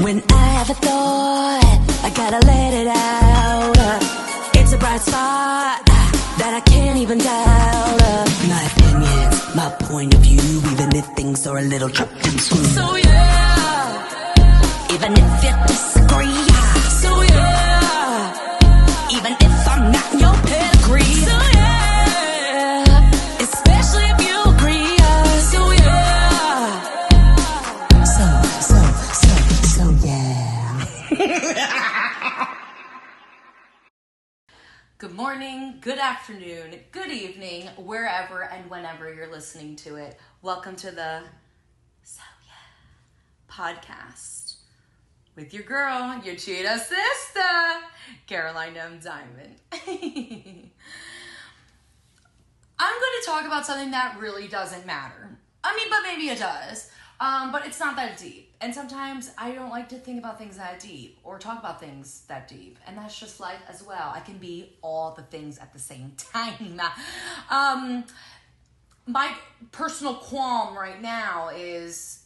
When I have a thought, I gotta let it out. It's a bright spot that I can't even doubt. My opinions, my point of view, even if things are a little chopped and screwed. So yeah, even if you disagree. So yeah, even if I'm not your pedigree. So yeah, especially if you agree. So yeah, so yeah. Good morning, good afternoon, good evening, wherever and whenever you're listening to it. Welcome to the So Yeah podcast with your girl, your cheetah sister, Caroline M. Diamond. I'm going to talk about something that really doesn't matter. I mean, but maybe it does. But it's not that deep. And sometimes I don't like to think about things that deep or talk about things that deep. And that's just life as well. I can be all the things at the same time. My personal qualm right now is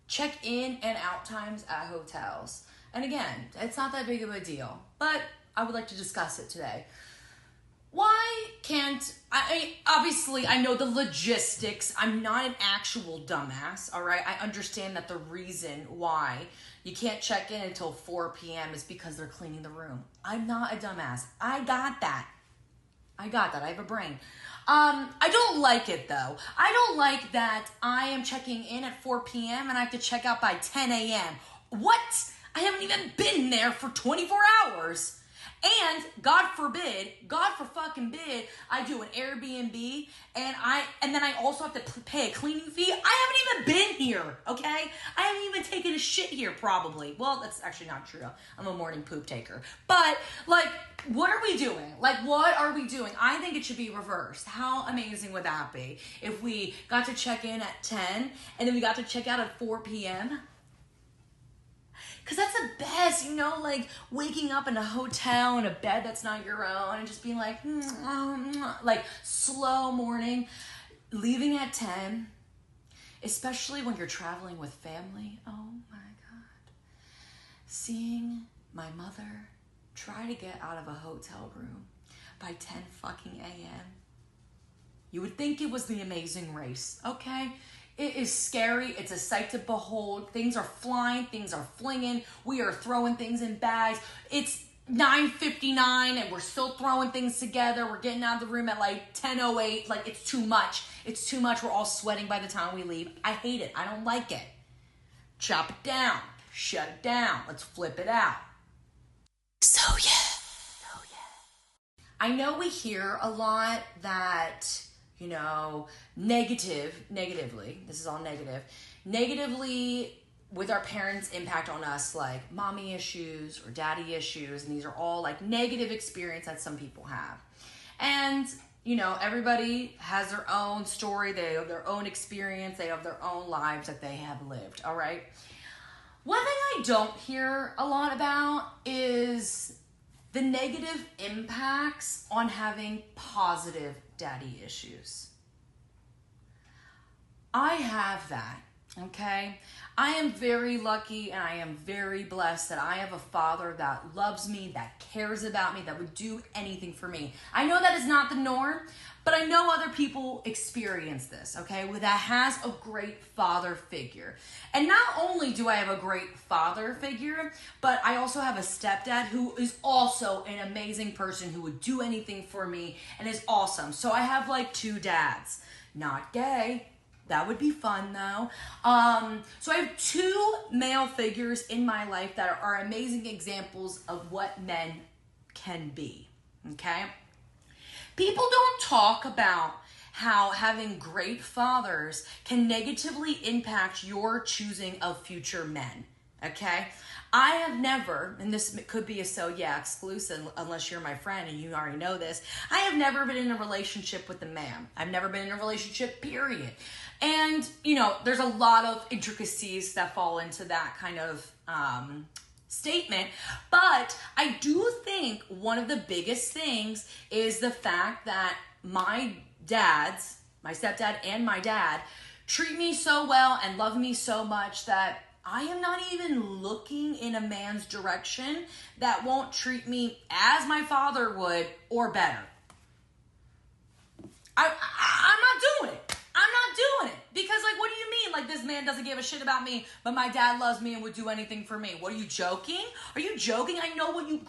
check in and out times at hotels. And again, it's not that big of a deal, but I would like to discuss it today. Why can't, obviously I know the logistics. I'm not an actual dumbass, all right? I understand that the reason why you can't check in until 4 p.m. is because they're cleaning the room. I'm not a dumbass. I got that. I have a brain. I don't like it though. I don't like that I am checking in at 4 p.m. and I have to check out by 10 a.m. What? I haven't even been there for 24 hours. And God forbid, I do an Airbnb and then I also have to pay a cleaning fee. I haven't even been here, okay? I haven't even taken a shit here probably. Well, that's actually not true. I'm a morning poop taker. But like, what are we doing? I think it should be reversed. How amazing would that be if we got to check in at 10 and then we got to check out at 4 p.m.? Because that's the best, like waking up in a hotel in a bed that's not your own and just being like slow morning, leaving at 10, especially when you're traveling with family. Oh my God. Seeing my mother try to get out of a hotel room by 10 fucking a.m. You would think it was The Amazing Race, okay? It is scary. It's a sight to behold. Things are flying. Things are flinging. We are throwing things in bags. It's 9:59 and we're still throwing things together. We're getting out of the room at like 10:08. Like, it's too much. It's too much. We're all sweating by the time we leave. I hate it. I don't like it. Chop it down. Shut it down. Let's flip it out. So yeah. I know we hear a lot that, negatively, this is all negatively with our parents' impact on us, like mommy issues or daddy issues, and these are all like negative experience that some people have. And, everybody has their own story, they have their own experience, they have their own lives that they have lived, all right? One thing I don't hear a lot about is the negative impacts on having positive daddy issues. I have that, okay? I am very lucky and I am very blessed that I have a father that loves me, that cares about me, that would do anything for me. I know that is not the norm, but I know other people experience this, okay? That has a great father figure. And not only do I have a great father figure, but I also have a stepdad who is also an amazing person who would do anything for me and is awesome. So I have like two dads, not gay. That would be fun though. So I have two male figures in my life that are amazing examples of what men can be, okay? People don't talk about how having great fathers can negatively impact your choosing of future men, okay? I have never, and this could be a So Yeah exclusive unless you're my friend and you already know this, I have never been in a relationship with a man. I've never been in a relationship, period. And, there's a lot of intricacies that fall into that kind of statement. But I do think one of the biggest things is the fact that my stepdad and my dad treat me so well and love me so much that I am not even looking in a man's direction that won't treat me as my father would or better. I'm not doing it. I'm not doing it. Because, like, what do you mean? Like, this man doesn't give a shit about me, but my dad loves me and would do anything for me. What, are you joking? Are you joking? I know what you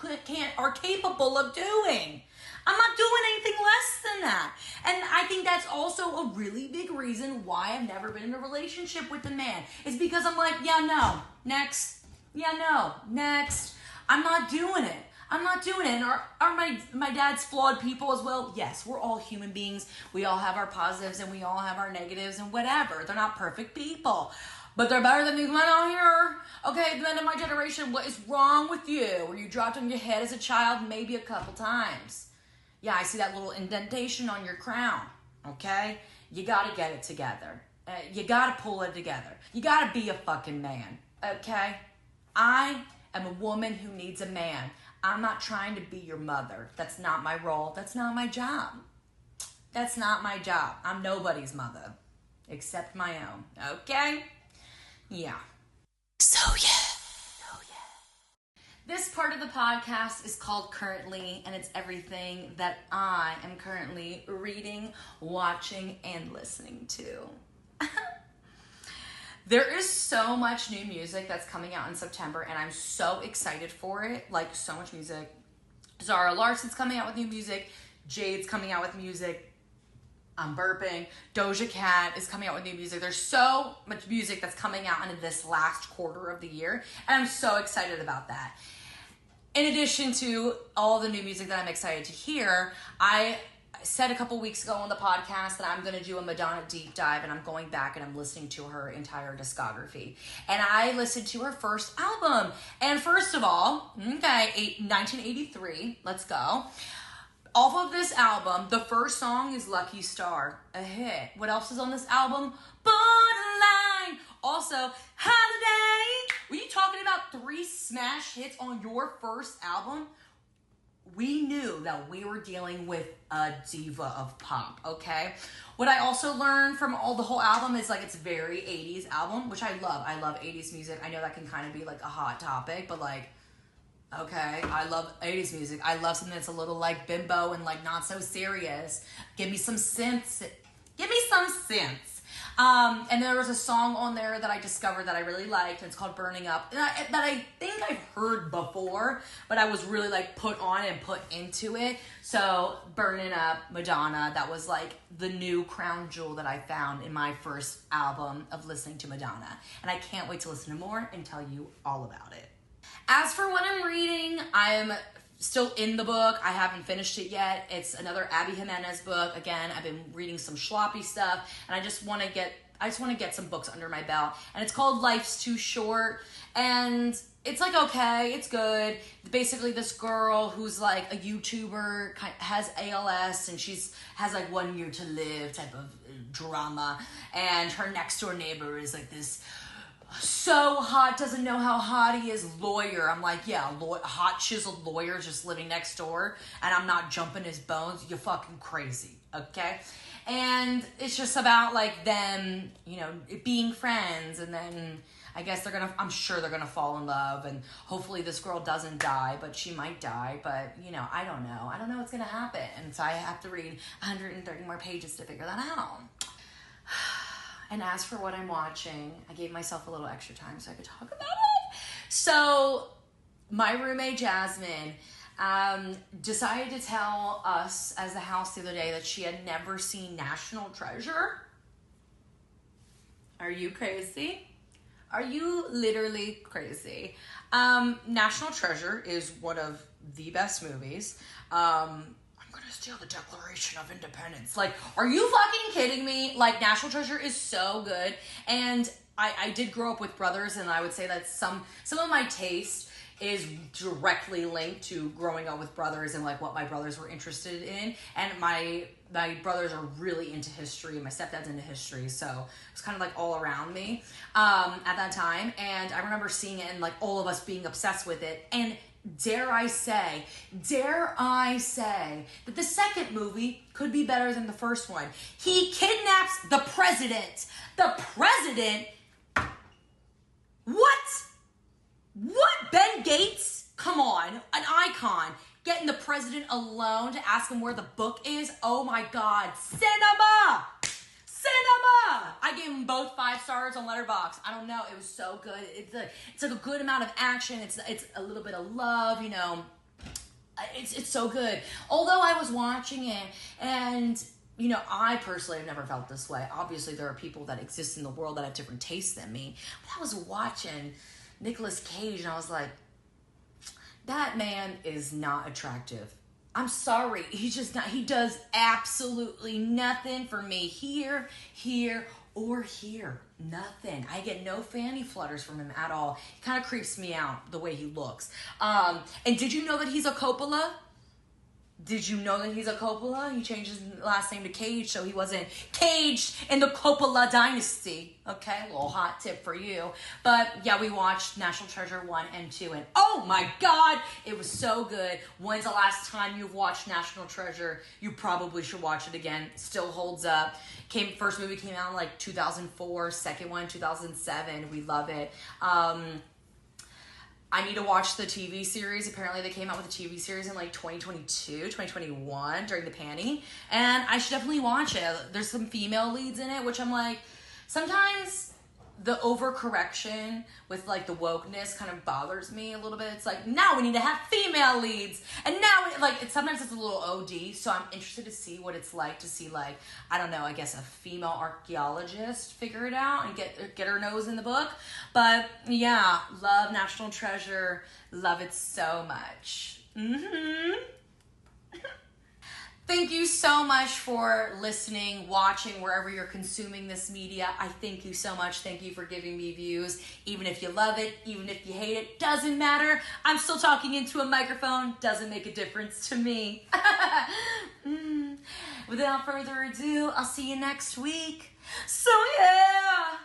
are capable of doing. I'm not doing anything less than that. And I think that's also a really big reason why I've never been in a relationship with a man. It's because I'm like, yeah, no, next. Yeah, no, next. I'm not doing it. I'm not doing it. And are my dad's flawed people as well? Yes, we're all human beings. We all have our positives and we all have our negatives and whatever. They're not perfect people. But they're better than these men out here. Okay, the men of my generation, what is wrong with you? Were you dropped on your head as a child? Maybe a couple times. Yeah, I see that little indentation on your crown, okay? You gotta get it together. You gotta pull it together. You gotta be a fucking man, okay? I am a woman who needs a man. I'm not trying to be your mother. That's not my role. That's not my job. That's not my job. I'm nobody's mother, except my own, okay? Yeah. So yeah. This part of the podcast is called Currently, and it's everything that I am currently reading, watching, and listening to. There is so much new music that's coming out in September, and I'm so excited for it. Like, so much music. Zara Larson's coming out with new music. Jade's coming out with music. I'm burping. Doja Cat is coming out with new music. There's so much music that's coming out in this last quarter of the year, and I'm so excited about that. In addition to all the new music that I'm excited to hear, I said a couple weeks ago on the podcast that I'm going to do a Madonna deep dive, and I'm going back and I'm listening to her entire discography. And I listened to her first album. And first of all, 1983, let's go. Off of this album, the first song is Lucky Star, a hit. What else is on this album? Borderline. Also, Holiday. Were you talking about 3 smash hits on your first album? We knew that we were dealing with a diva of pop, okay? What I also learned from the whole album is, like, it's very 80s album, which I love. I love 80s music. I know that can kind of be, like, a hot topic, but, like, okay, I love 80s music. I love something that's a little, like, bimbo and, like, not so serious. Give me some synths. Give me some synths. And there was a song on there that I discovered that I really liked, and it's called Burning Up, that I think I've heard before, but I was really, like, put on and put into it. So Burning Up, Madonna, that was, like, the new crown jewel that I found in my first album of listening to Madonna. And I can't wait to listen to more and tell you all about it. As for what I'm reading, I'm still in the book. I haven't finished it yet. It's another Abby Jimenez book. Again, I've been reading some sloppy stuff, and I just want to get some books under my belt. And it's called Life's Too Short, and it's like, okay, it's good. Basically, this girl who's like a YouTuber has ALS, and has like 1 year to live type of drama, and her next door neighbor is like this so hot, doesn't know how hot he is, lawyer. I'm like, yeah, hot chiseled lawyer just living next door, and I'm not jumping his bones. You're fucking crazy, okay? And it's just about, like, them, you know, being friends, and then I guess I'm sure they're gonna fall in love, and hopefully this girl doesn't die, but she might die, but, you know, I don't know what's gonna happen, and so I have to read 130 more pages to figure that out. And as for what I'm watching, I gave myself a little extra time so I could talk about it. So my roommate, Jasmine, decided to tell us as the house the other day that she had never seen National Treasure. Are you crazy? Are you literally crazy? National Treasure is one of the best movies. I'm gonna steal the Declaration of Independence. Like, are you fucking kidding me? Like, National Treasure is so good. And I did grow up with brothers, and I would say that some of my taste is directly linked to growing up with brothers and, like, what my brothers were interested in. And my brothers are really into history. My stepdad's into history, so it was kind of, like, all around me at that time. And I remember seeing it and, like, all of us being obsessed with it. And dare I say that the second movie could be better than the first one. He kidnaps the president. The president What? What? Ben Gates? Come on, an icon. Getting the president alone to ask him where the book is? Oh my God, cinema! Cinema! I gave them both 5 stars on Letterboxd. I don't know, it was so good. It's like a good amount of action. It's a little bit of love, you know. It's so good. Although I was watching it, and you know, I personally have never felt this way. Obviously, there are people that exist in the world that have different tastes than me. But I was watching Nicolas Cage, and I was like, that man is not attractive. I'm sorry. He's just not. He does absolutely nothing for me here, or here. Nothing. I get no fanny flutters from him at all. He kind of creeps me out the way he looks. And did you know that he's a Coppola? Did you know that he's a Coppola? He changed his last name to Cage, so he wasn't caged in the Coppola dynasty. Okay, a little hot tip for you. But yeah, we watched National Treasure 1 and 2, and oh my God, it was so good. When's the last time you've watched National Treasure? You probably should watch it again. Still holds up. First movie came out in like 2004, second one 2007. We love it. I need to watch the TV series. Apparently they came out with a TV series in like 2022, 2021 during the panty. And I should definitely watch it. There's some female leads in it, which I'm like, sometimes the overcorrection with like the wokeness kind of bothers me a little bit. It's like, now we need to have female leads. And now, sometimes it's a little OD. So I'm interested to see what it's like to see like, I don't know, I guess a female archaeologist figure it out and get her nose in the book. But yeah, love National Treasure. Love it so much. Thank you so much for listening, watching, wherever you're consuming this media. I thank you so much. Thank you for giving me views. Even if you love it, even if you hate it, doesn't matter. I'm still talking into a microphone. Doesn't make a difference to me. Without further ado, I'll see you next week. So yeah.